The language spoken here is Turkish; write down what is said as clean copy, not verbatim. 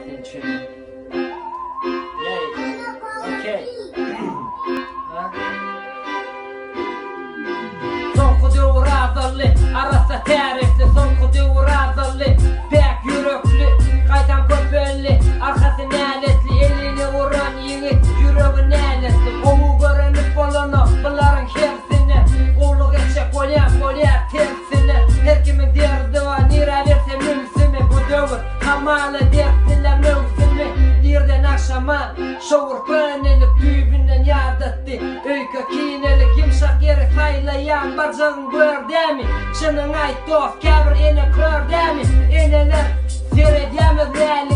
Attention. Yay. Okay. Son kudu razırlı, arasa tarifli. Son kudu razırlı, pek yürekli, kaytan köpelli, arkası naletli, elini vuran yeni, yüreği naletli. Kovu görenip olana, bunların hepsine, kulluk edecek kolyak tersine. Her kimin derdi var, nira verse mümsimi. Bu dövür, hamalı dertliler mümsimi. Birden akşama, şovur panelik düğübünden yad etti. Öykü kinelik, yumşak yeri saylayan barcağın gördemi. Şının ait dost, kabir ene kördemi. Eneler seyredemez rally.